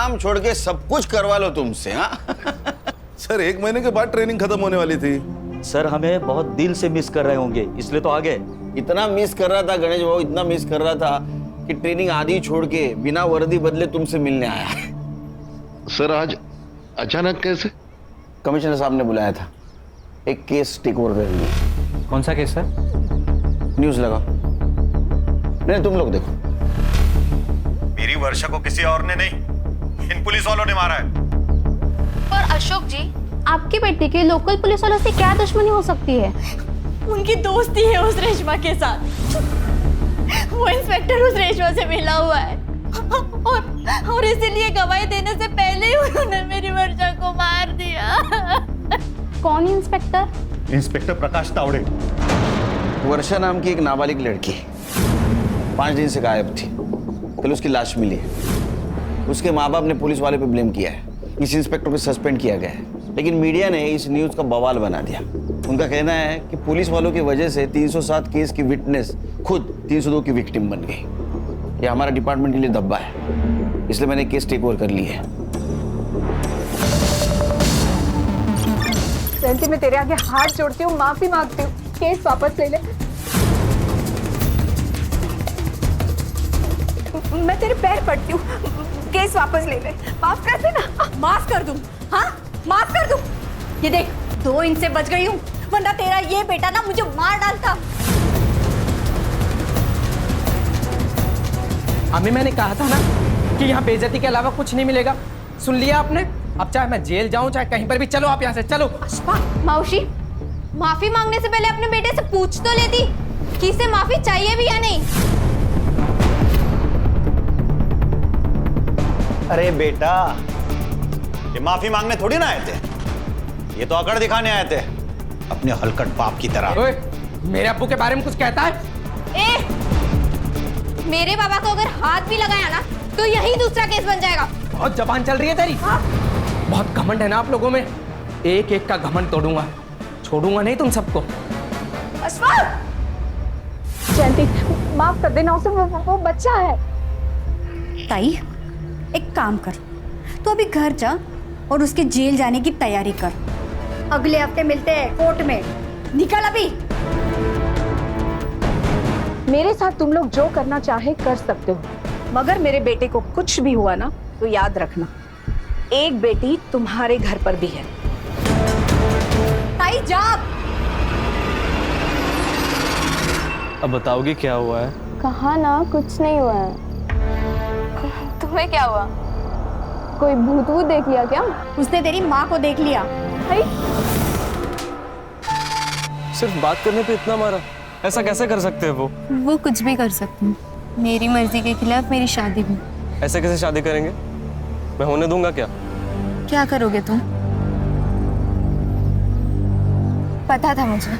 काम छोड़ के सब कुछ करवा लो तुमसे। हाँ सर 1 महीने के बाद ट्रेनिंग खत्म होने वाली थी। सर हमें बहुत दिल से मिस कर रहे होंगे, इसलिए तो आ गए। इतना मिस कर रहा था गणेश बाबू, इतना मिस कर रहा था कि ट्रेनिंग आधी छोड़ के बिना वर्दी बदले तुमसे मिलने आया। सर आज अचानक कैसे? कमिश्नर साहब ने बुलाया था, एक केस टेक ओवर कर लिया। कौन सा केस सर? न्यूज लगा। नहीं तुम लोग देखो। मेरी वर्षा को किसी और ने नहीं, इन पुलिस वालों ने मारा है। और अशोक जी, आपकी बेटी की लोकल पुलिस वालों से क्या दुश्मनी हो सकती है? उनकी दोस्ती है उस रेशमा के साथ। वो इंस्पेक्टर उस रेशमा से मिला हुआ है और इसीलिए गवाही देने से पहले ही उन्होंने मेरी वर्षा को मार दिया। कौन इंस्पेक्टर? इंस्पेक्टर प्रकाश तावड़े। वर्षा नाम की एक नाबालिग लड़की 5 दिन से गायब थी। कल उसकी लाश मिली है। उसके माँ बाप ने पुलिस वाले पे ब्लेम किया है। इस इंस्पेक्टर को सस्पेंड किया गया है, लेकिन मीडिया ने इस न्यूज का बवाल बना दिया। उनका कहना है कि पुलिस वालों की वजह से 307 केस की विटनेस खुद 302 की विक्टिम बन गई। ये हमारा डिपार्टमेंट के लिए दब्बा है, इसलिए मैंने केस टेक ओवर कर ली है। जयंती, मैं तेरे आगे हाथ जोड़ती हूँ, माफी मांगती हूँ, केस वापस ले ले। मैं तेरे पैर पड़ती हूँ, केस वापस ले ले, माफ कर देना। माफ कर दूं? हाँ माफ कर दूं? ये देख 2 इंच से बच गई हूँ, वरना तेरा ये बेटा ना मुझे मार डालता। अम्मी मैंने कहा था ना कि यहाँ बेइज्जती के अलावा कुछ नहीं मिलेगा। सुन लिया आपने? अब चाहे मैं जेल जाऊं चाहे कहीं पर भी, चलो आप यहाँ से चलो। मौसी, माफी मांगने से पहले अपने बेटे से पूछ तो लेती कि इसे माफी चाहिए भी या नहीं। अरे बेटा, ये माफी मांगने थोड़ी ना आए थे, ये तो अकड़ दिखाने आए थे अपने हलकट बाप की तरह। ओए, मेरे अब्बू के बारे में कुछ कहता है? मेरे बाबा को अगर हाथ भी लगाया ना तो यही दूसरा केस बन जाएगा। बहुत जबान चल रही है तेरी। हाँ? बहुत घमंड है ना आप लोगों में। एक एक का घमंड तोड़ूंगा, छोड़ूंगा नहीं तुम सबको। जयंती, माफ कर देना उसे, वो बच्चा है। ताई एक काम कर, तो अभी घर जा और उसके जेल जाने की तैयारी कर। अगले हफ्ते मिलते हैं कोर्ट में। निकल अभी। मेरे साथ तुम लोग जो करना चाहे कर सकते हो, मगर मेरे बेटे को कुछ भी हुआ ना तो याद रखना, एक बेटी तुम्हारे घर पर भी है। ताई जा। अब बताओगी क्या हुआ है? कहा ना कुछ नहीं हुआ है। तुम्हें क्या हुआ? कोई भूत वूत देख लिया क्या? उसने तेरी माँ को देख लिया। सिर्फ बात करने पे इतना मारा? ऐसा कैसे कर सकते हैं वो कुछ भी कर सकते हैं। मेरी मर्जी के खिलाफ मेरी शादी भी। ऐसे कैसे शादी करेंगे? मैं होने दूंगा क्या? क्या करोगे तुम? पता था मुझे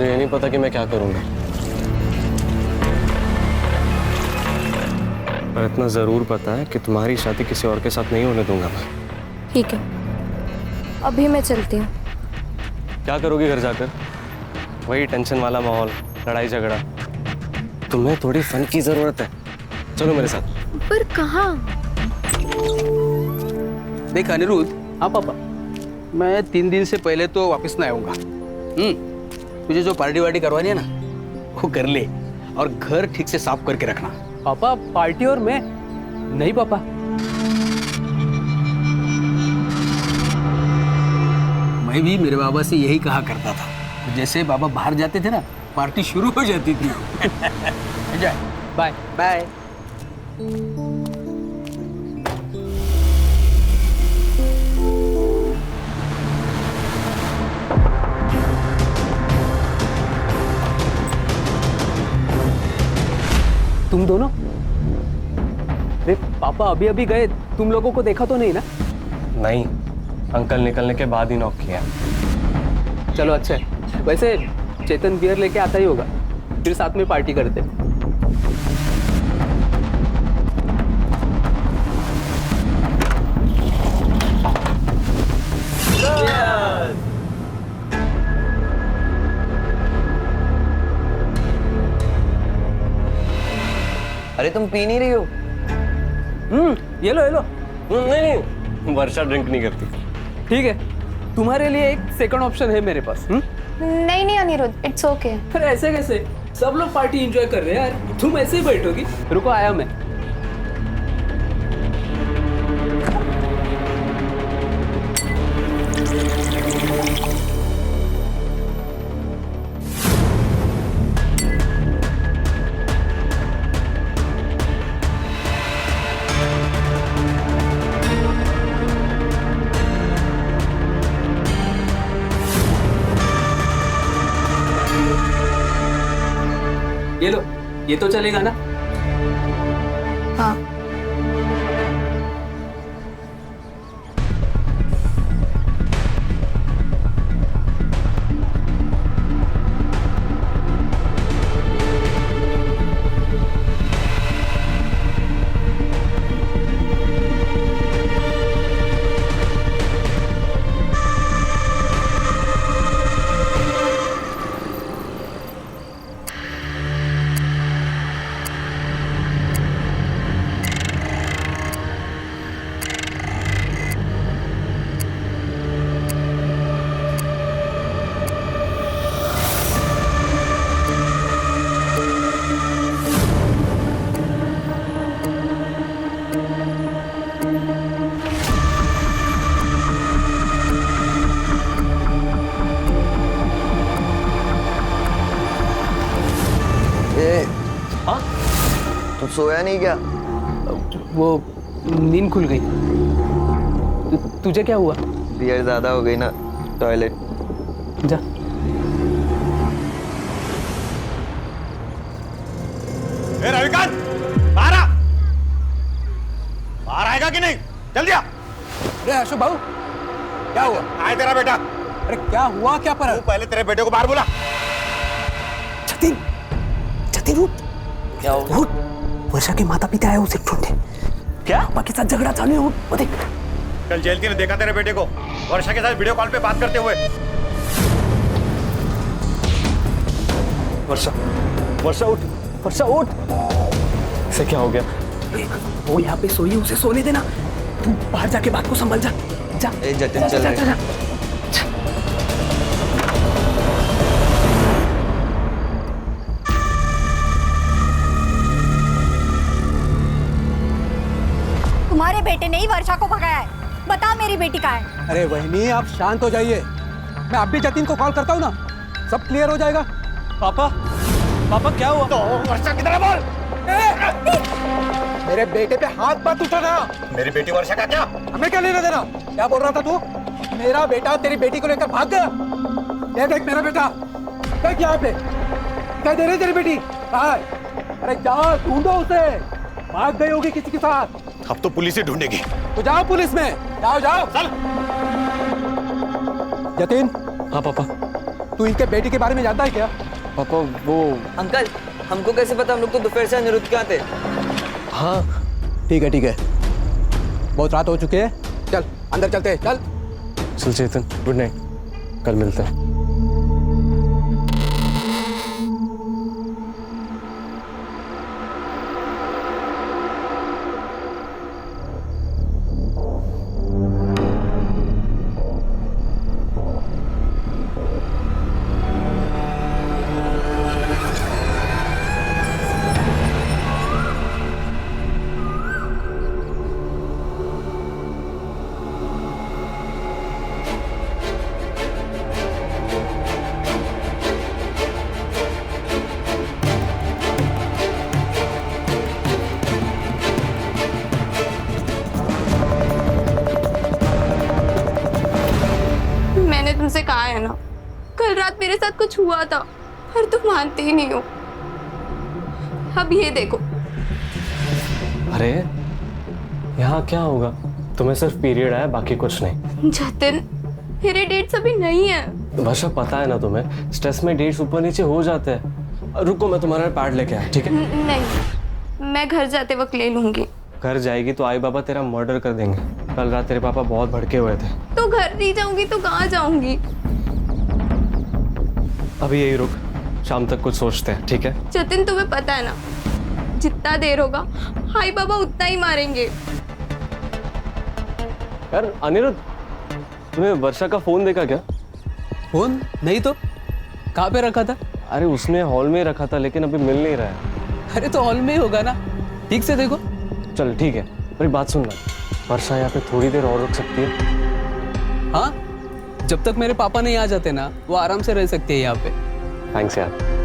ये नहीं पता कि मैं क्या करूंगा, पर इतना जरूर पता है कि तुम्हारी शादी किसी और के साथ नहीं होने दूंगा मैं। ठीक है, अभी मैं चलती हूँ। क्या करोगी घर जाकर? वही टेंशन वाला माहौल, लड़ाई झगड़ा। तुम्हें थोड़ी फन की जरूरत है, चलो मेरे साथ। पर कहाँ? देख अनिरुद्ध। हाँ पापा, मैं 3 दिन से पहले तो वापस ना आऊंगा। तुझे जो पार्टी वार्टी करवानी है ना वो कर ले, और घर ठीक से साफ करके रखना। पापा पार्टी और मैं नहीं पापा। मैं भी मेरे बाबा से यही कहा करता था, जैसे बाबा बाहर जाते थे ना पार्टी शुरू हो जाती थी। Bye bye. तुम दोनों? अरे पापा अभी अभी गए, तुम लोगों को देखा तो नहीं ना? नहीं, अंकल निकलने के बाद ही नॉक किया। चलो अच्छा है। वैसे चेतन बियर लेके आता ही होगा, फिर साथ में पार्टी करते। अरे तुम पी नहीं रही हो? ये लो नहीं वर्षा ड्रिंक नहीं करती। ठीक है, तुम्हारे लिए एक सेकंड ऑप्शन है मेरे पास। नहीं नहीं अनिरुद्ध, इट्स ओके। फिर ऐसे कैसे? सब लोग पार्टी एंजॉय कर रहे हैं यार, तुम ऐसे ही बैठोगी? रुको, आया मैं। ये लो, ये तो चलेगा ना? हाँ। तुम सोया नहीं क्या? वो नींद खुल गई। तुझे क्या हुआ? बियर ज्यादा हो गई ना, टॉयलेट जा। रविकांत, बाहर आ! बाहर आएगा कि नहीं? जल्दी आ! अरे अशोक बाबू, क्या हुआ? आए तेरा बेटा। अरे क्या हुआ, क्या पर? तू पहले तेरे बेटे को बाहर बुला। जतिन, जतिन उठ। क्या हो? उठ, वर्षा के माता पिता आए उसे ढूंढे। क्या? पापा के साथ झगड़ा चालू है, उठ, वो देख। कल जयंती ने देखा तेरे बेटे को वर्षा के साथ वीडियो कॉल पे बात करते हुए। वर्षा, वर्षा उठ, वर्षा उठ। इसे क्या हो गया? वो यहाँ पे सोई, उसे सोने देना। तू बाहर जाके बात को संभल जा। जा। ए जतिन चल रहे। तुम्हारे बेटे ने ही वर्षा को भगाया है। बता मेरी बेटी कहाँ है? अरे वहिनी, आप शांत हो जाइए। मैं अभी जतिन को कॉल करता हूँ ना, सब क्लियर हो जाएगा। पापा, पापा क्या हुआ? तो वर्षा किधर है बोल? मेरे बेटे पे हाथ मत उठाना। मेरी बेटी वर्षा का क्या? हमें क्या लेना देना? क्या बोल रहा था तू? मेरा बेटा तेरी बेटी को लेकर भाग गया। ये देख मेरा बेटा, देख यहाँ पे। क्या दे रही तेरी बेटी? कहाँ है? अरे जाओ ढूंढो उसे, भाग गई होगी किसी के साथ। अब तो पुलिस ही ढूंढेगी। तो जाओ पुलिस में, जाओ जाओ। चल। जतिन। हाँ पापा। तू इनके बेटी के बारे में जानता है क्या? पापा वो अंकल, हमको कैसे पता? हम लोग तो दोपहर से अनिरुद्ध के यहाँ थे। हाँ ठीक है ठीक है, बहुत रात हो चुकी है, चल अंदर चलते हैं, चल। चल चेतन, गुड नाइट, कल मिलते हैं। मैंने तुमसे कहा है ना, कल रात मेरे साथ कुछ हुआ था, पर तुम मानते ही नहीं हो। अब ये देखो। अरे यहाँ क्या होगा? तुम्हें सिर्फ पीरियड आया, बाकी कुछ नहीं। जतिन, मेरे डेट्स अभी नहीं है। वर्षा पता है ना तुम्हें, स्ट्रेस में डेट्स ऊपर नीचे हो जाते हैं। रुको, मैं तुम्हारा पैड लेके आया, ठीक है? नहीं, मैं घर जाते वक्त ले लूंगी। घर जाएगी तो आई बाबा तेरा मर्डर कर देंगे। कल रात तेरे पापा बहुत भड़के हुए थे। तो घर नहीं जाऊंगी तो कहाँ जाऊंगी? अभी यही रुक, शाम तक कुछ सोचते हैं, ठीक है? जतिन, तुम्हें पता है ना, जितना देर होगा हाई बाबा उतना ही मारेंगे। यार अनिरुद्ध, तुम्हें वर्षा का फोन देखा क्या? फोन नहीं तो कहाँ पे रखा था? अरे उसने हॉल में रखा था, लेकिन अभी मिल नहीं रहा है। अरे तो हॉल में ही होगा ना, ठीक से देखो। चल ठीक है, मेरी बात सुन ना, वर्षा यहाँ पे थोड़ी देर और रुक सकती है? हाँ, जब तक मेरे पापा नहीं आ जाते ना, वो आराम से रह सकती है यहाँ पे। थैंक्स यार।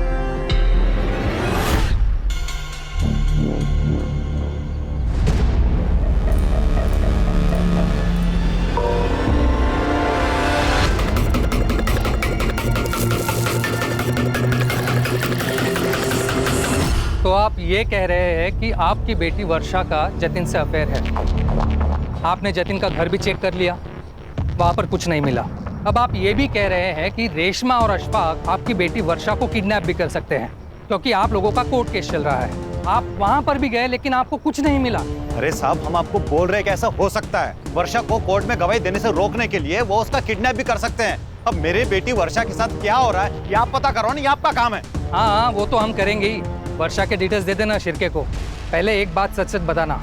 तो आप ये कह रहे हैं कि आपकी बेटी वर्षा का जतिन से अफेयर है। आपने जतिन का घर भी चेक कर लिया, वहां पर कुछ नहीं मिला। अब आप ये भी कह रहे हैं कि रेशमा और अशफाक आपकी बेटी वर्षा को किडनैप भी कर सकते हैं, क्योंकि आप लोगों का कोर्ट केस चल रहा है। आप वहां पर भी गए लेकिन आपको कुछ नहीं मिला। अरे साहब, हम आपको बोल रहे हैं कि ऐसा हो सकता है। वर्षा को कोर्ट में गवाही देने से रोकने के लिए वो उसका किडनैप भी कर सकते हैं। अब मेरे बेटी वर्षा के साथ क्या हो रहा है ये आप पता करो ना, ये आपका काम है। हाँ, वो तो हम करेंगे ही। वर्षा के डिटेल्स दे देना शिरके को। पहले एक बात सच सच बताना,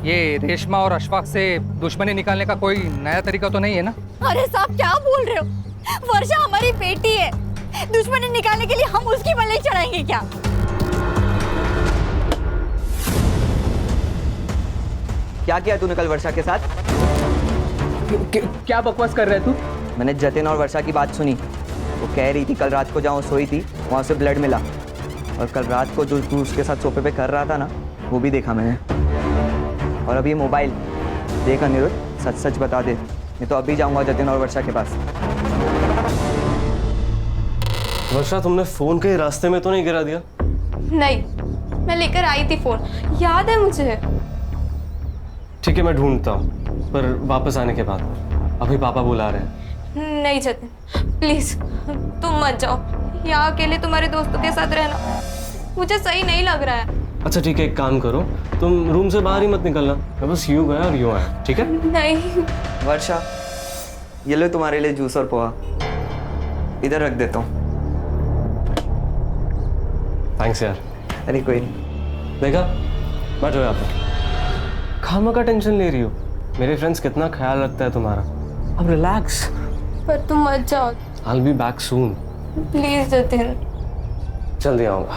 ये रेशमा और अशफाक से दुश्मनी निकालने का कोई नया तरीका तो नहीं है ना? अरे साहब क्या बोल रहे हो? वर्षा हमारी बेटी है, दुश्मनी निकालने के लिए हम उसकी बलि चढ़ाएंगे क्या? क्या किया तूने कल वर्षा के साथ? क्या बकवास कर रहे तू? मैंने जतिन और वर्षा की बात सुनी। वो कह रही थी कल रात को जहाँ सोई थी वहाँ से ब्लड मिला, और कल रात को जो तू उसके साथ सोफे पे कर रहा था ना, वो भी देखा मैंने। और अभी मोबाइल देख अनिरुद्ध, सच सच बता दे, नहीं तो अभी जाऊंगा जतिन और वर्षा के पास। वर्षा, तुमने फोन के रास्ते में तो नहीं गिरा दिया? नहीं, मैं लेकर आई थी फोन, याद है मुझे। ठीक है, मैं ढूंढता हूँ, पर वापस आने के बाद। अभी पापा बुला रहे हैं। नहीं जतिन, प्लीज तुम मत जाओ। यहाँ अकेले तुम्हारे दोस्तों के साथ रहना मुझे सही नहीं लग रहा है। अच्छा ठीक है, एक काम करो, तुम रूम से बाहर ही मत निकलना। मैं बस यूं गया और यूं आया, ठीक है? नहीं वर्षा, ये लो तुम्हारे लिए जूस और पोहा, इधर रख देता हूँ। थैंक्स यार। अरे कोई नहीं। देखा, बैठो यहाँ पर। खामा का टेंशन ले रही हो? मेरे फ्रेंड्स कितना ख्याल रखता है तुम्हारा। अब रिलैक्स। पर तुम मत जाओ। I'll be back soon. Please Jatin. जल्दी आऊंगा।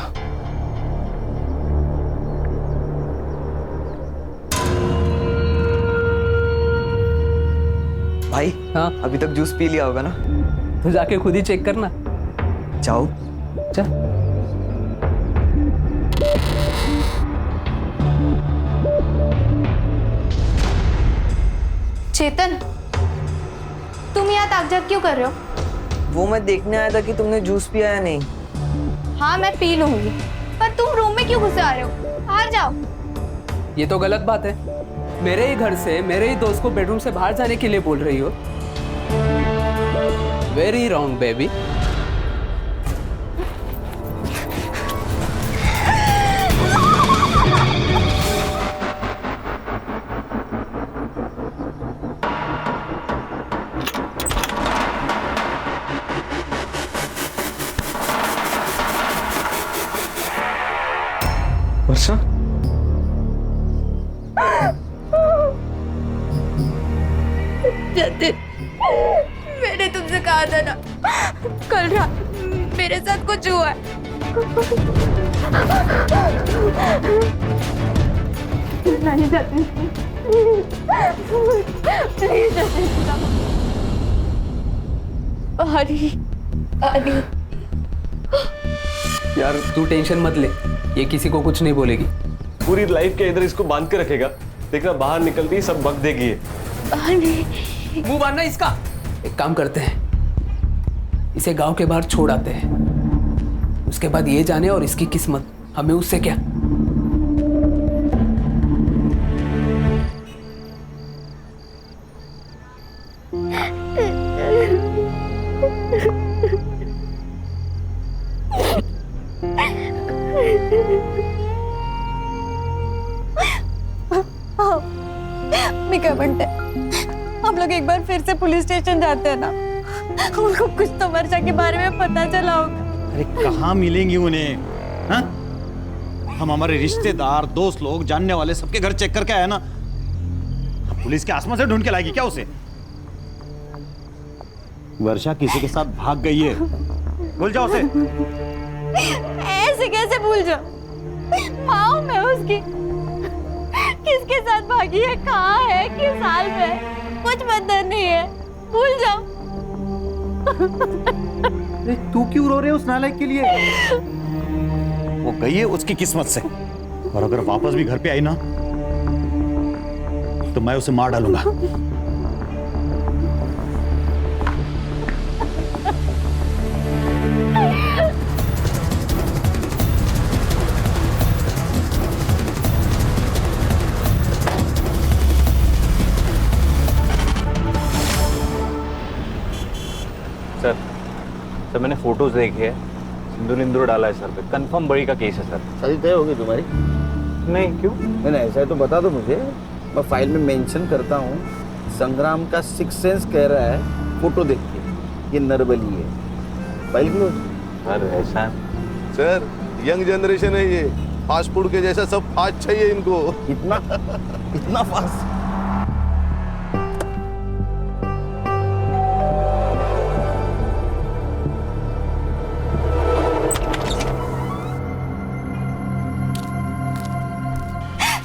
भाई, हाँ, अभी तक जूस पी लिया होगा ना? तो जाके खुद ही चेक करना। जाओ। चल। चेतन, तुम यहाँ ताकझाक क्यों कर रहे हो? वो मैं देखने आया था कि तुमने जूस पिया या नहीं। हाँ मैं पी लूंगी, पर तुम रूम में क्यों घुसे आ रहे हो? बाहर जाओ। ये तो गलत बात है। मेरे ही घर से मेरे ही दोस्त को बेडरूम से बाहर जाने के लिए बोल रही हो। Very wrong baby. Varsha, Jatin, मैंने तुमसे कहा था ना, कल रात मेरे साथ कुछ हुआ है। नहीं जतिन, प्लीज जतिन, आरी, आरी। यार तू टेंशन मत ले, ये किसी को कुछ नहीं बोलेगी। पूरी लाइफ के इधर इसको बांध के रखेगा, देखना बाहर निकलती ही सब बक देगी ये। मुंह बांधना इसका। एक काम करते हैं, इसे गांव के बाहर छोड़ आते हैं, उसके बाद ये जाने और इसकी किस्मत, हमें उससे क्या। क्या बनते, हम लोग एक बार फिर से पुलिस स्टेशन जाते हैं ना, उनको कुछ तो वर्षा के बारे में पता चला होगा। अरे कहाँ मिलेंगी उन्हें? हाँ? हम हमारे रिश्तेदार, दोस्त लोग, जानने वाले सबके घर चेक करके आए ना। पुलिस के आसमान से ढूंढ के लाएगी क्या उसे? वर्षा किसी के साथ भाग गई है, भूल जाओ उसे। ऐसे कैसे भूल जाओ? माँ हूं मैं उसकी। किसके साथ भागी है, कहाँ है, किस हाल में है, कुछ पता नहीं है, भूल जाओ। तू क्यों रो रहे है उस नालायक के लिए? वो गई है उसकी किस्मत से, और अगर वापस भी घर पे आई ना तो मैं उसे मार डालूंगा। सर मैंने फोटोज देखे हैं, सिंदूर डाला है सर पे, कंफर्म बड़ी का केस है सर। शादी तय होगी तुम्हारी? नहीं, क्यों? नहीं ऐसा है तो बता दो मुझे, मैं फाइल में मेंशन करता हूँ। संग्राम का सिक्स सेंस कह रहा है फोटो देख के ये नरबली है। File close. सर ऐसा सर यंग जनरेशन है ये, फास्ट फूड के जैसा सब फास्ट चाहिए इनको। इतना फास्ट?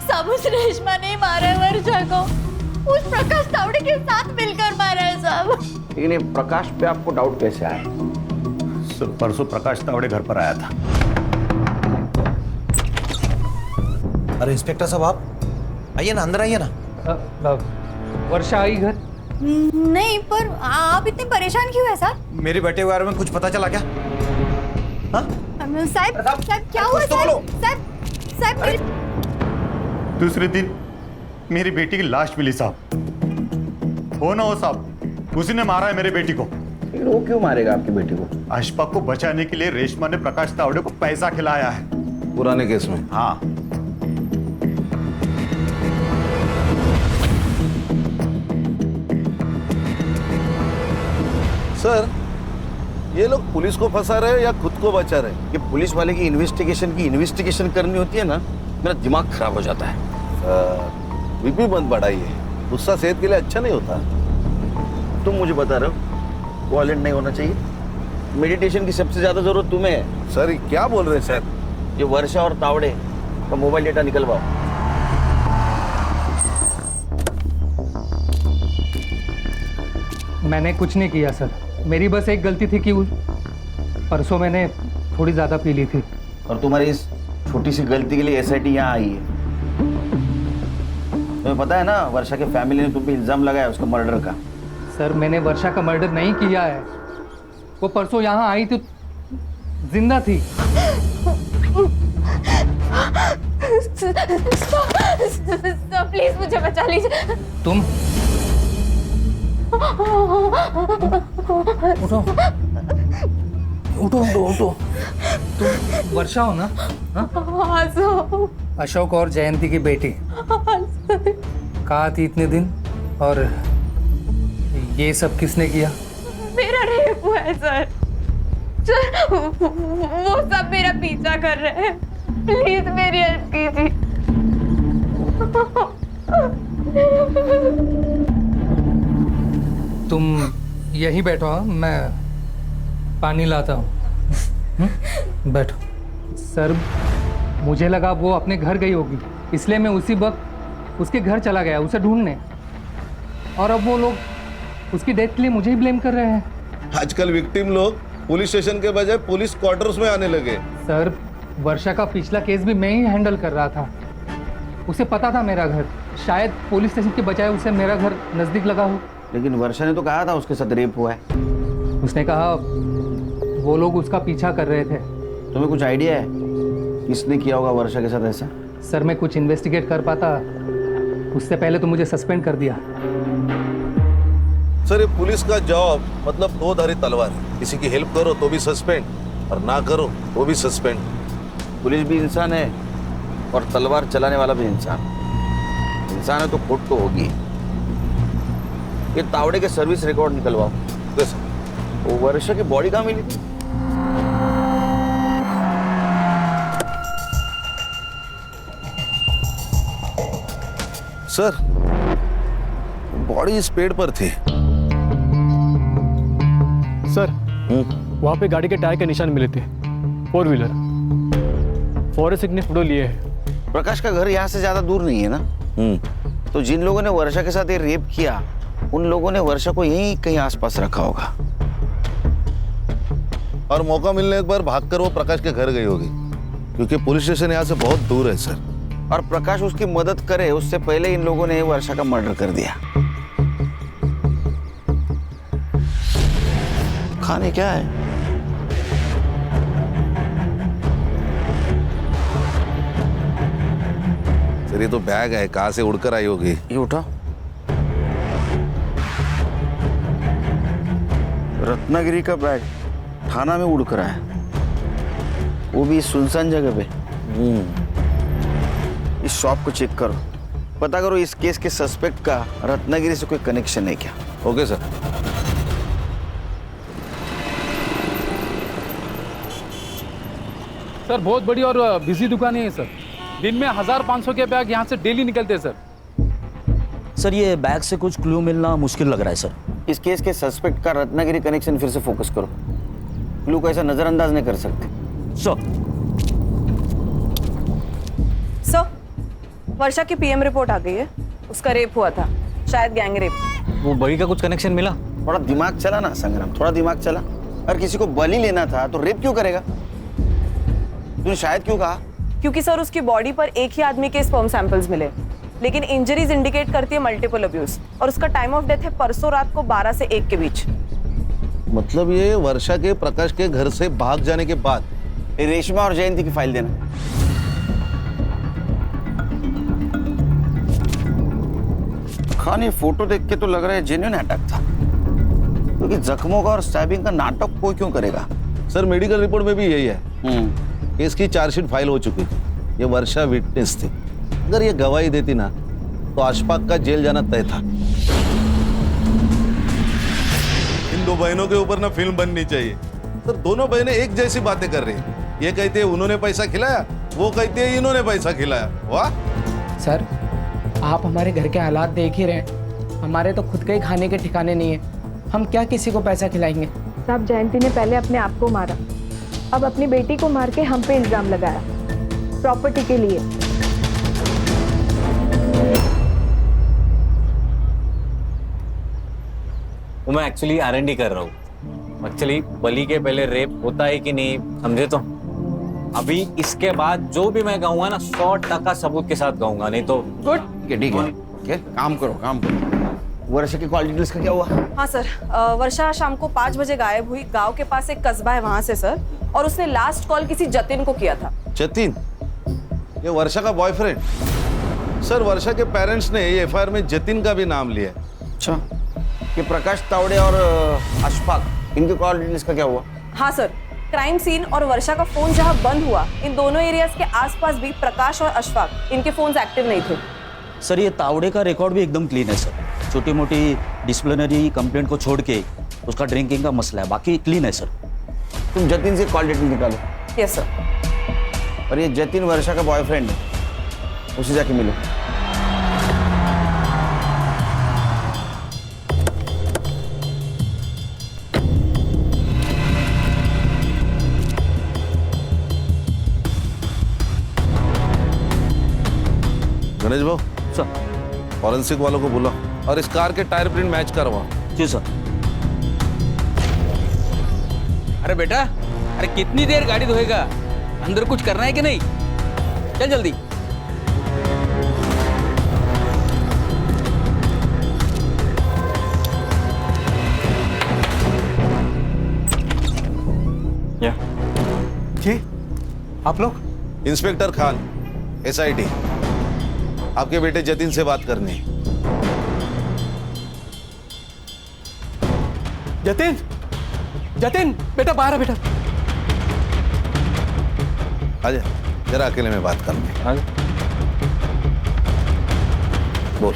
सब उस रेशमा ने मारा है वर्षा को, उस प्रकाश तावड़े के साथ मिलकर मारा है सब। लेकिन ये प्रकाश पे आपको डाउट कैसे आया? परसों प्रकाश तावड़े घर पर आया था। अरे इंस्पेक्टर साहब आप आइए ना, अंदर आइए ना। वर्षा आई घर? नहीं, पर आप इतने परेशान क्यों है सर? मेरे बेटे के बारे में कुछ पता चला क्या? साहब क्या हुआ साहब? दूसरे दिन मेरी बेटी की लाश मिली साहब। हो ना हो साहब, उसी ने मारा है मेरे बेटी को। लेकिन वो क्यों मारेगा आपकी बेटी को? अशफाक को बचाने के लिए रेशमा ने प्रकाश तावड़े को पैसा खिलाया है। पुराने केस में? हाँ। सर ये लोग पुलिस को फंसा रहे हैं या खुद को बचा रहे हैं? ये पुलिस वाले की इन्वेस्टिगेशन करनी होती है ना, मेरा दिमाग खराब हो जाता है। बीपी मत बढ़ाइए, गुस्सा सेहत के लिए अच्छा नहीं होता। तुम मुझे बता रहे हो वॉलेंट नहीं होना चाहिए? मेडिटेशन की सबसे ज्यादा जरूरत तुम्हें है। सर ये क्या बोल रहे हैं सर? ये वर्षा और तावड़े का मोबाइल डेटा निकलवाओ। मैंने कुछ नहीं किया सर, मेरी बस एक गलती थी कि परसों मैंने थोड़ी ज़्यादा पी ली थी। और तुम्हारी इस छोटी सी गलती के लिए SIT यहाँ आई है। तुम्हें पता है ना वर्षा के फैमिली ने तुम पे इल्जाम लगाया उसका मर्डर का। सर मैंने वर्षा का मर्डर नहीं किया है, वो परसों यहाँ आई थी, जिंदा थी। प्लीज मुझे बचा लीजिए। तुम उठो उठो उठो उठो। तुम वर्षा हो ना? हाँ सर। अशोक और जयंती की बेटी। कहाँ थी इतने दिन, और ये सब किसने किया? मेरा रेप हुआ है सर। वो सब मेरा पीछा कर रहे हैं, प्लीज मेरी हेल्प कीजिए। तुम यहीं बैठो, हाँ? मैं पानी लाता हूँ। बैठो। सर मुझे लगा वो अपने घर गई होगी, इसलिए मैं उसी वक्त उसके घर चला गया उसे ढूंढने, और अब वो लोग उसकी डेथ के लिए मुझे ही ब्लेम कर रहे हैं। आजकल विक्टिम लोग पुलिस स्टेशन के बजाय पुलिस क्वार्टर्स में आने लगे। सर वर्षा का पिछला केस भी मैं ही हैंडल कर रहा था, उसे पता था मेरा घर, शायद पुलिस स्टेशन के बजाय उसे मेरा घर नज़दीक लगा हो। लेकिन वर्षा ने तो कहा था उसके साथ रेप हुआ है। उसने कहा वो लोग उसका पीछा कर रहे थे। तुम्हें कुछ आइडिया है किसने किया होगा वर्षा के साथ ऐसा? सर मैं कुछ इन्वेस्टिगेट कर पाता, उससे पहले तो मुझे सस्पेंड कर दिया। सर ये पुलिस का जॉब मतलब दो धारी तलवार है, किसी की हेल्प करो तो भी सस्पेंड और ना करो तो भी सस्पेंड। पुलिस भी इंसान है और तलवार चलाने वाला भी इंसान है, तो खोट तो होगी। ये तावड़े के सर्विस रिकॉर्ड निकलवाओ। वो वर्षा की बॉडी कहाँ मिली थी? सर बॉडी इस पेड़ पर थी। सर वहाँ पे गाड़ी के टायर के निशान मिले थे, 4 व्हीलर। फॉरेंसिक ने फोटो लिए हैं। प्रकाश का घर यहाँ से ज्यादा दूर नहीं है ना? तो जिन लोगों ने वर्षा के साथ ये रेप किया उन लोगों ने वर्षा को यहीं कहीं आसपास रखा होगा और मौका मिलने एक बार भागकर वो प्रकाश के घर गई होगी, क्योंकि पुलिस स्टेशन यहाँ से बहुत दूर है सर। और प्रकाश उसकी मदद करे उससे पहले इन लोगों ने वर्षा का मर्डर कर दिया। खाने क्या है? सर ये तो बैग है, कहाँ से उड़कर आई होगी। ये उठा। रत्नागिरी का बैग थाना में उड़कर आया, वो भी इस सुनसान जगह पे। इस शॉप को चेक करो, पता करो इस केस के सस्पेक्ट का रत्नागिरी से कोई कनेक्शन है क्या। Okay sir. सर बहुत बड़ी और बिजी दुकान है सर। दिन में 1500 के बैग यहाँ से डेली निकलते हैं सर। सर ये बैग से कुछ क्लू मिलना मुश्किल लग रहा है सर। इस केस के सस्पेक्ट का रत्नागिरी कनेक्शन फिर से फोकस करो, क्लू को ऐसा नजरअंदाज नहीं कर सकते। सर वर्षा की पीएम रिपोर्ट आ गई है, उसका रेप हुआ था, शायद गैंग रेप। वो बड़ी का कुछ कनेक्शन मिला? थोड़ा दिमाग चला ना संग्राम, थोड़ा दिमाग चला। अगर किसी को बलि लेना था तो रेप क्यों करेगा? तूने शायद क्यों कहा? क्योंकि सर उसकी बॉडी पर एक ही आदमी के स्पर्म सैंपल्स मिले, लेकिन इंजरीज इंडिकेट करती है मल्टीपल अब्यूज, और उसका टाइम ऑफ डेथ है परसों रात को 12 से 1 के बीच। मतलब ये वर्षा के प्रकाश के घर से भाग जाने के बाद। रेशमा और जयंती की फाइल देना। खान ये फोटो देख के तो लग रहा है जेन्युइन अटैक था, क्योंकि जख्मों का और स्टैबिंग का नाटक कोई क्यों करेगा? सर मेडिकल रिपोर्ट में भी यही है। केस की चार्जशीट फाइल हो चुकी थी, ये वर्षा विटनेस थी। अगर ये गवाही देती ना तो अशफाक का जेल जाना तय था। इन दो बहनों के ऊपर ना फिल्म बननी चाहिए। सर दोनों बहनें एक जैसी बातें कर रही हैं। ये कहते हैं उन्होंने पैसा खिलाया, वो कहते हैं इन्होंने पैसा खिलाया। वाह सर आप हमारे घर के हालात देख ही रहे हैं, हमारे तो खुद के ही खाने के ठिकाने नहीं है, हम क्या किसी को पैसा खिलाएंगे? साहब जयंती ने पहले अपने आप को मारा, अब अपनी बेटी को मार के हम पे इल्जाम लगाया प्रॉपर्टी के लिए। वो मैं एक्चुअली R&D कर रहा हूँ। एक्चुअली बलि के पहले रेप होता है कि नहीं समझे तो। अभी इसके बाद जो भी मैं कहूँगा ना 100% सबूत के साथ कहूँगा, नहीं तो। गुड, ठीक है, काम करो काम करो। वर्षा की कॉल डिटेल्स का क्या हुआ? हाँ सर, वर्षा शाम को 5 बजे गायब हुई। गांव के पास एक कस्बा है वहां से सर, और उसने लास्ट कॉल किसी जतिन को किया था। जतिन? ये वर्षा का बॉयफ्रेंड? सर वर्षा के पेरेंट्स ने ये FIR में जतिन का भी नाम लिया है। अच्छा, ये प्रकाश तावड़े और अशफाक, इनके कॉल डिटेल्स का क्या हुआ? हाँ सर, क्राइम सीन और वर्षा का फोन जहाँ बंद हुआ, इन दोनों एरियाज के आसपास भी प्रकाश और अशफाक, इनके फोन्स एक्टिव नहीं थे। सर ये तावड़े का रिकॉर्ड भी एकदम क्लीन है सर। छोटी मोटी डिसिप्लिनरी कंप्लेंट को छोड़ के उसका ड्रिंकिंग का मसला है, बाकी क्लीन है सर। तुम जतिन से कॉल डिटेल निकालो। Yes sir. और ये जतिन वर्षा का बॉयफ्रेंड है, उसे जाके मिलो। गणेश भाऊ सर, फॉरेंसिक वालों को बुलाओ और इस कार के टायर प्रिंट मैच करवाओ। जी सर। अरे बेटा, अरे कितनी देर गाड़ी धोएगा? अंदर कुछ करना है कि नहीं? चल जल्दी। जी आप लोग? इंस्पेक्टर खान, SIT, आपके बेटे जतिन से बात करनी है। जतिन, जतिन बेटा बाहर आ बेटा। आजा, जरा अकेले में बात करनी है। बोल।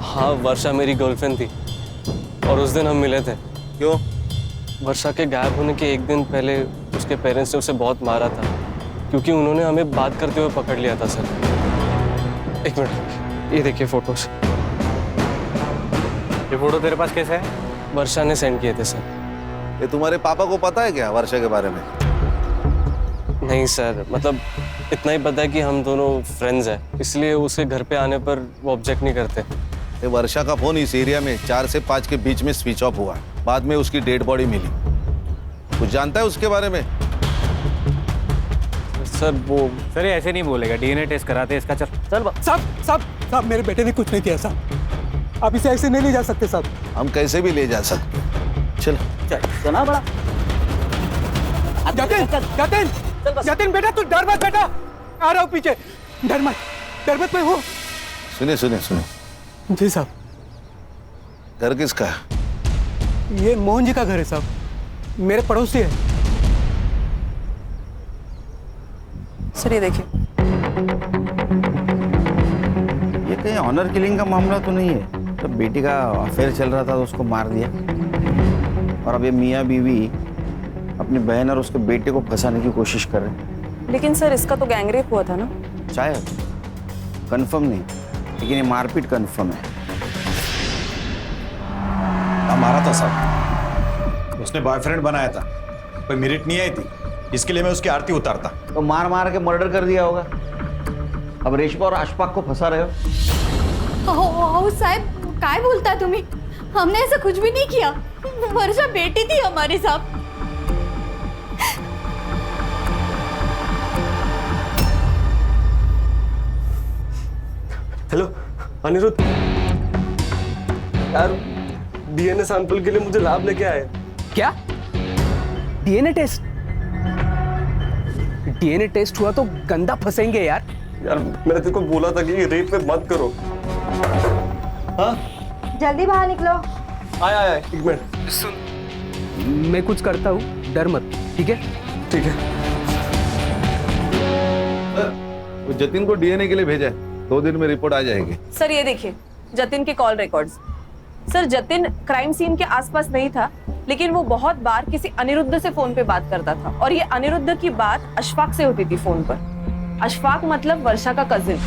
हाँ वर्षा मेरी गर्लफ्रेंड थी और उस दिन हम मिले थे। क्यों? वर्षा के गायब होने के एक दिन पहले उसके पेरेंट्स ने उसे बहुत मारा था क्योंकि उन्होंने हमें बात करते हुए पकड़ लिया था सर। एक मिनट, ये देखिए फोटोज। ये फोटो तेरे पास कैसे है? वर्षा ने सेंड किए थे सर। ये तुम्हारे पापा को पता है क्या वर्षा के बारे में? नहीं सर, मतलब इतना ही पता है कि हम दोनों फ्रेंड्स हैं, इसलिए उसके घर पे आने पर वो ऑब्जेक्ट नहीं करते। ये वर्षा का फोन इस एरिया में 4 से 5 के बीच में स्विच ऑफ हुआ। बाद में उसकी डेड बॉडी मिली। कुछ जानता है उसके बारे में? सर वो सर ये ऐसे नहीं बोलेगा, डीएनए टेस्ट कराते हैं इसका। चल चल साहब मेरे बेटे ने कुछ नहीं किया साहब। आप इसे ऐसे नहीं ले जा सकते साहब। हम कैसे भी ले जा सकते। चल सुना बड़ा। जतिन बेटा तू डर मत बेटा, आ रहा हूँ पीछे। डर मत मैं हूँ। सुने जी साहब। घर किसका? ये मोहन जी का घर है साहब, मेरे पड़ोसी है। सर ये देखिए, ये कहीं ऑनर किलिंग का मामला तो नहीं है? तो बेटी का अफेयर चल रहा था तो उसको मार दिया, और अब ये मियाँ बीवी अपनी बहन और उसके बेटे को फंसाने की कोशिश कर रहे हैं। लेकिन सर इसका तो गैंगरेप हुआ था ना? शायद, कंफर्म नहीं, लेकिन ये मारपीट कंफर्म है। मारा था साहब, उसने बॉयफ्रेंड बनाया था, कोई मेरिट नहीं आई थी, इसके लिए मैं उसकी आरती उतारता। तो मार के मर्डर कर दिया होगा। अब रेशमा और अशफाक को फंसा रहे हो। साहब काय बोलता तुम्ही? हमने ऐसा कुछ भी नहीं किया। वर्षा बेटी थी हमारी साहब। हेलो अनिरुद्ध, यार डीएनए सैंपल के लिए मुझे लैब लेके आए। क्या डीएनए टेस्ट? डीएनए टेस्ट हुआ तो गंदा फंसेंगे यार। यार मैंने तेरे को बोला था कि रेप पे मत करो। हाँ जल्दी बाहर निकलो। आया एक मिनट सुन, मैं कुछ करता हूँ, डर मत, ठीक है? ठीक है। वो जतिन को डीएनए के लिए भेजा है, 2 दिन में रिपोर्ट आ जाएगी। सर ये देखिए जतिन के call records. Sir Jatin crime scene के आसपास नहीं था, लेकिन वो बहुत बार किसी अनिरुद्ध से फोन पे बात करता था, और ये अनिरुद्ध की बात अशफाक से होती थी फोन पर। अशफाक मतलब वर्षा का कजिन।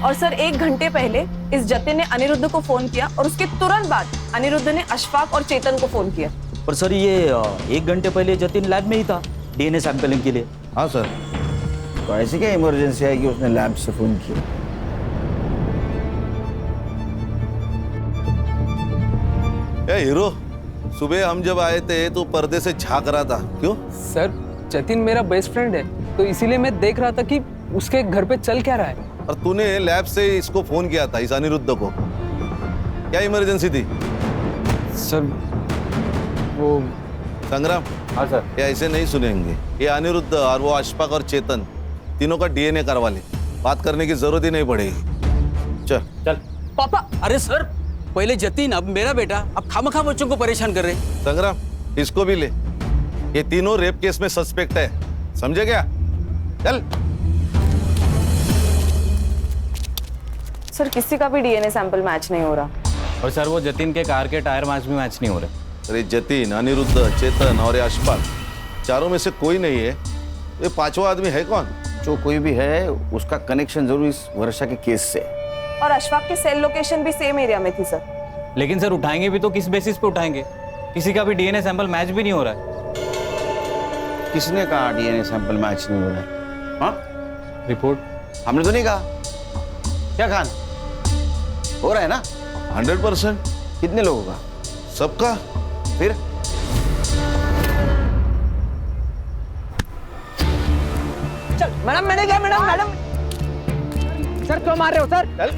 और सर 1 घंटे पहले इस जतिन ने अनिरुद्ध को फोन किया, और उसके तुरंत बाद अनिरुद्ध ने अशफाक और चेतन को फोन किया। पर सर ये 1 घंटे पहले जतिन लैब में ही था डीएनए सैंपलिंग के लिए। हाँ सर। तो ऐसी क्या इमरजेंसी है कि उसने लैब से फोन किया? हीरो, सुबह हम जब आए थे तो पर्दे से झांक रहा था, क्यों? सर जतिन मेरा बेस्ट फ्रेंड है, तो इसीलिए मैं देख रहा था कि उसके घर पे चल क्या रहा है। और तूने लैब से इसको फोन किया था, इस अनिरुद्ध को, क्या इमरजेंसी थी? सर वो संग्राम। हाँ सर। ये ऐसे नहीं सुनेंगे। ये अनिरुद्ध और वो अशफाक और चेतन तीनों का डीएनए करवा ले, बात करने की जरूरत ही नहीं पड़ेगी। चल। पापा, अरे सर पहले जतिन, अब मेरा बेटा, अब खामखा बच्चों को परेशान कर रहे। संग्राम, इसको भी ले, ये तीनों रेप केस में सस्पेक्ट है, समझे क्या? चल। सर किसी का भी डीएनए सैंपल मैच नहीं हो रहा। और सर वो जतिन के कार के टायर भी मैच नहीं हो रहे। अरे जतिन, अनिरुद्ध, चेतन और ये अशफाक, चारों में से कोई नहीं है। ये 5वां आदमी है कौन? जो कोई भी है उसका कनेक्शन जरूर इस वर्षा के केस से। और अशफाक की सेल लोकेशन भी सेम एरिया में थी सर। लेकिन सर उठाएंगे भी तो किस बेसिस पे उठाएंगे? किसी का भी डीएनए सैंपल मैच भी नहीं हो रहा है। किसने कहा डीएनए सैंपल मैच नहीं हो रहा है? हाँ, रिपोर्ट हमने तो नहीं कहा। क्या कहा? हो रहा है ना? 100%। कितने लोगों का? सबका। फिर चल मैडम, मैंने क्या मैडम? सर क्यों मार रहे हो सर? चल।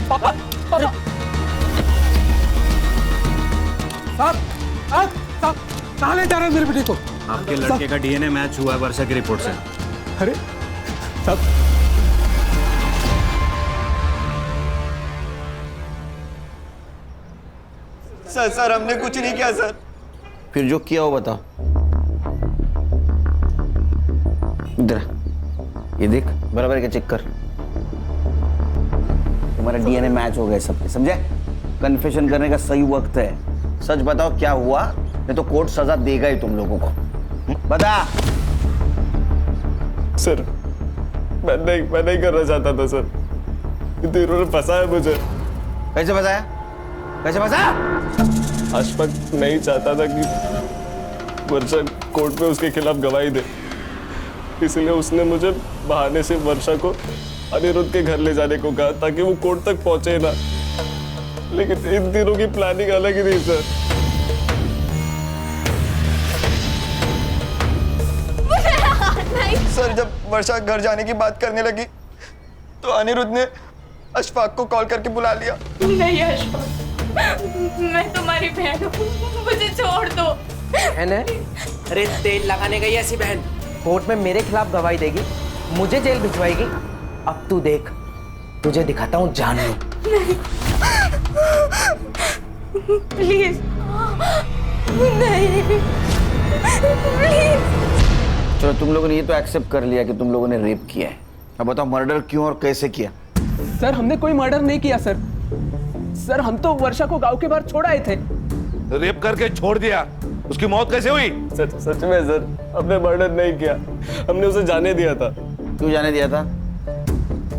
पापा। साहब कहाँ ले जा रहे हैं मेरे बेटे को? आपके लड़के का डीएनए मैच हुआ है वर्षा की रिपोर्ट से। अरे साहब, सर हमने कुछ नहीं किया सर। फिर जो किया हो बताओ। इधर ये देख, बराबर के चेक कर। तुम्हारा डीएनए मैच हो गया सबके, समझे? कन्फेशन करने का सही वक्त है। सच बताओ क्या हुआ नहीं तो कोर्ट सजा देगा ही तुम लोगों को। बता। सर मैं नहीं करना चाहता था सर, किंतु इन्होंने फंसाया मुझे। कैसे फंसाया? कैसे फंसाया? अशफाक नहीं चाहता था कि वर्षा कोर्ट में उसके खिलाफ गवाही दे, इसलिए उसने मुझे बहाने से वर्षा को अनिरुद्ध के घर ले जाने को कहा ताकि वो कोर्ट तक पहुंचे ना। लेकिन इन दिनों की प्लानिंग अलग ही थी सर। सर जब वर्षा घर जाने की बात करने लगी तो अनिरुद्ध ने अशफाक को कॉल करके बुला लिया। नहीं अशफाक, मैं तुम्हारी बहन हूँ, मुझे छोड़ दो। बहन है? अरे तेल लगाने गई ऐसी बहन कोर्ट में मेरे खिलाफ गवाही देगी, मुझे जेल भिजवाएगी। अब तू देख, तुझे दिखाता हूँ जानू। प्लीज नहीं, प्लीज। चलो तुम लोगों ने ये तो एक्सेप्ट कर लिया कि तुम लोगों ने रेप किया है, अब बताओ मर्डर क्यों और कैसे किया? सर हमने कोई मर्डर नहीं किया सर। सर हम तो वर्षा को गांव के बाहर छोड़ आए थे। रेप करके छोड़ दिया, उसकी मौत कैसे हुई? सच में सर, हमने मर्डर नहीं किया, हमने उसे जाने दिया था। क्यों जाने दिया था?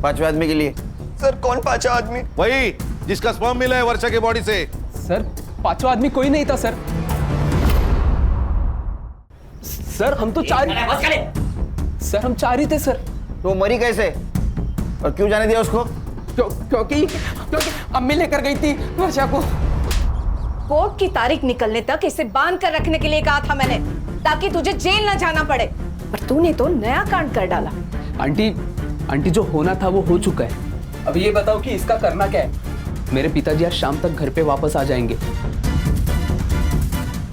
पांचवें आदमी के लिए। सर कौन पांचवा आदमी? वही जिसका स्पर्म मिला है वर्षा के बॉडी से। सर पांचवा आदमी कोई नहीं था सर। सर हम तो चार ही थे सर। तो मरी कैसे और क्यों जाने दिया उसको? क्योंकि अम्मी लेकर गई थी वर्षा को। कोर्ट की तारीख निकलने तक इसे बांध कर रखने के लिए कहा था मैंने, ताकि तुझे जेल न जाना पड़े, पर तूने तो नया कांड कर डाला। आंटी जो होना था वो हो चुका है। अब ये बताओ कि इसका करना क्या है? मेरे पिताजी आज शाम तक घर पे वापस आ जाएंगे।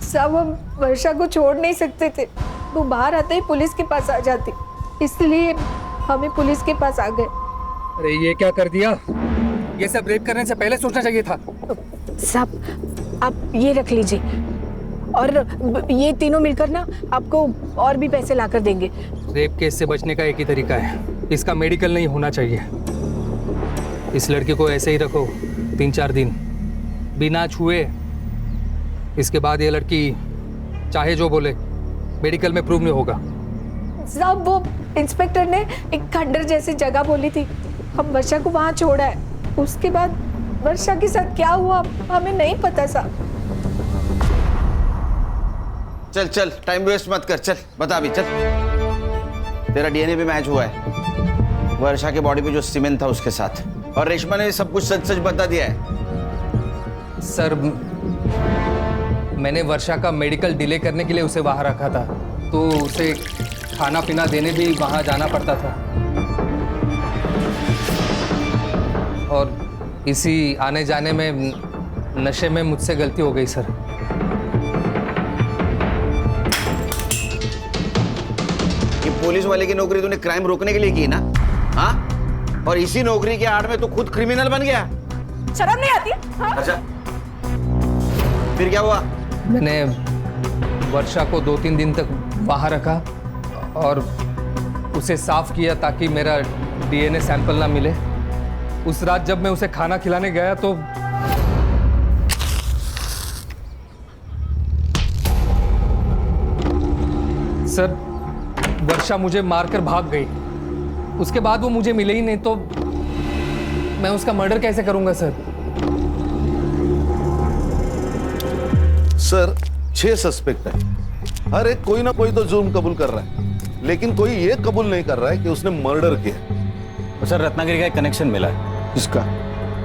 सब हम वर्षा को छोड़ नहीं सकते थे, वो बाहर आते ही पुलिस के पास आ जाती, इसलिए हमें पुलिस के पास आ गए। अरे ये क्या कर दिया? ये सब रेप करने से पहले सोचना चाहिए था। साहब आप ये रख लीजिए, और ये तीनों मिलकर ना आपको और भी पैसे लाकर देंगे। रेप केस से बचने का एक ही तरीका है, इसका मेडिकल नहीं होना चाहिए। इस लड़की को ऐसे ही रखो 3-4 दिन बिना छुए, इसके बाद ये लड़की चाहे जो बोले मेडिकल में प्रूव नहीं होगा। साहब वो इंस्पेक्टर ने एक खंडर जैसी जगह बोली थी, हम वर्षा को वहां छोड़ा है, उसके बाद वर्षा के साथ क्या हुआ हमें नहीं पता साहब। चल टाइम वेस्ट मत कर, चल बता अभी, चल। तेरा डीएनए भी मैच हुआ है वर्षा के बॉडी पे जो सीमेंट था उसके साथ, और रेशमा ने सब कुछ सच बता दिया है। सर मैंने वर्षा का मेडिकल डिले करने के लिए उसे वहां रखा था, तो उसे खाना पीना देने भी वहां जाना पड़ता था, और इसी आने जाने में नशे में मुझसे गलती हो गई सर। ये पुलिस वाले की नौकरी तूने क्राइम रोकने के लिए की ना? हाँ, और इसी नौकरी के आड़ में तो खुद क्रिमिनल बन गया। शर्म नहीं आती? हाँ? अच्छा फिर क्या हुआ? मैंने वर्षा को 2-3 दिन तक वहां रखा और उसे साफ किया ताकि मेरा डीएनए सैंपल ना मिले। उस रात जब मैं उसे खाना खिलाने गया तो सर वर्षा मुझे मारकर भाग गई। उसके बाद वो मुझे मिले ही नहीं, तो मैं उसका मर्डर कैसे करूंगा सर? सर 6 सस्पेक्ट है, हर एक कोई ना कोई तो जुर्म कबूल कर रहा है, लेकिन कोई ये कबूल नहीं कर रहा है कि उसने मर्डर किया। सर रत्नागिरी का एक कनेक्शन मिला है। किसका?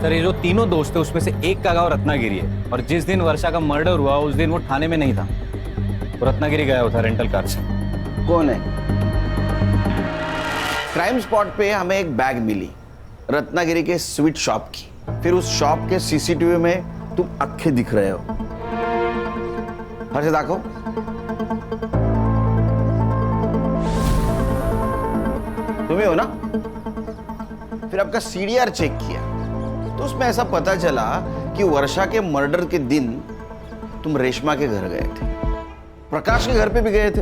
सर ये जो तीनों दोस्त है उसमें से एक का गांव रत्नागिरी है, और जिस दिन वर्षा का मर्डर हुआ उस दिन वो थाने में नहीं था, वो रत्नागिरी गया हुआ था रेंटल कार से। कौन है? क्राइम स्पॉट पे हमें एक बैग मिली रत्नागिरी के स्वीट शॉप की, फिर उस शॉप के सीसीटीवी में तुम अक्खे दिख रहे हो। हर से दाखो। तुम्हें हो ना? फिर आपका सीडीआर चेक किया तो उसमें ऐसा पता चला कि वर्षा के मर्डर के दिन तुम रेशमा के घर गए थे, प्रकाश के घर पे भी गए थे।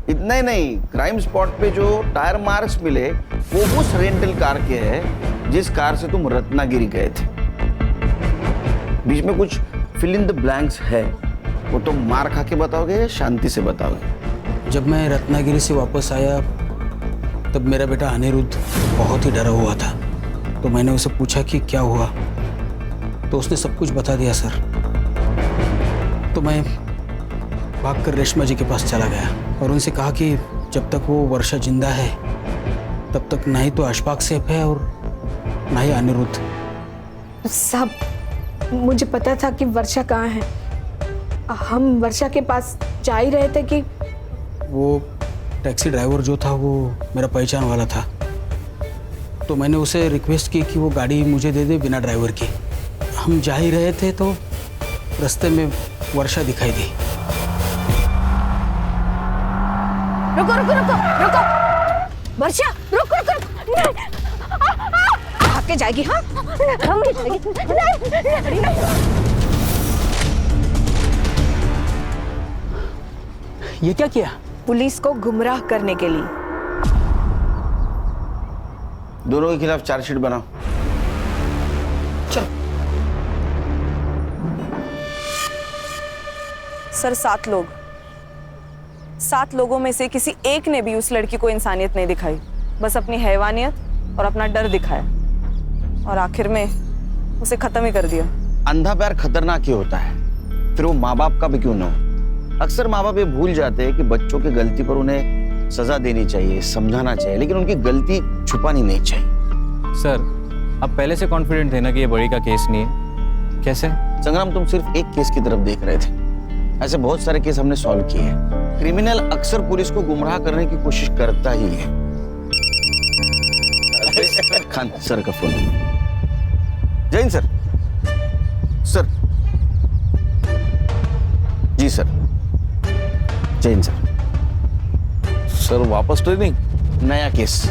इतना ही नहीं, क्राइम स्पॉट पे जो टायर मार्क्स मिले वो उस रेंटल कार के हैं जिस कार से तुम रत्नागिरी गए थे। बीच में कुछ फिल इन द ब्लैंक्स है वो तो मार खा के बताओगे या शांति से बताओगे? जब मैं रत्नागिरी से वापस आया तब मेरा बेटा अनिरुद्ध बहुत ही डरा हुआ था। तो मैंने उसे पूछा कि क्या हुआ, तो उसने सब कुछ बता दिया सर। तो मैं भागकर रेशमा जी के पास चला गया और उनसे कहा कि जब तक वो वर्षा जिंदा है तब तक ना ही तो अशफाक सेफ है और ना ही अनिरुद्ध। साहब, मुझे पता था कि वर्षा कहाँ है। हम वर्षा के पास जा ही रहे थे कि वो टैक्सी ड्राइवर जो था वो मेरा पहचान वाला था। तो मैंने उसे रिक्वेस्ट की कि वो गाड़ी मुझे दे दे बिना ड्राइवर की। हम जा ही रहे थे तो रास्ते में वर्षा दिखाई दी। रुको रुको रुको रुको, वर्षा रुको रुको रुको, नहीं, भाग के जाएगी। हाँ, भाग के जाएगी। ये क्या किया? पुलिस को गुमराह करने के लिए। दोनों के खिलाफ चार्जशीट बनाओ। चलो। सर 7 लोग, 7 लोगों में से किसी एक ने भी उस लड़की को इंसानियत नहीं दिखाई, बस अपनी हैवानियत और अपना डर दिखाया और आखिर में उसे खत्म ही कर दिया। अंधा प्यार खतरनाक ही होता है, फिर वो माँ बाप का भी क्यों ना हो। अक्सर माँ बाप ये भूल जाते हैं कि बच्चों की गलती पर उन्हें सजा देनी चाहिए, समझाना चाहिए, लेकिन उनकी गलती छुपानी नहीं चाहिए। सर आप पहले से कॉन्फिडेंट थे ना कि ये बड़ी का केस नहीं है, कैसे? संग्राम, तुम सिर्फ एक केस की तरफ देख रहे थे, ऐसे बहुत सारे केस हमने सॉल्व किए हैं। क्रिमिनल अक्सर पुलिस को गुमराह करने की कोशिश करता ही है। खान सर का फोन। जैन सर। सर जी सर। जैन सर। सर वापस ट्रेनिंग? नया केस।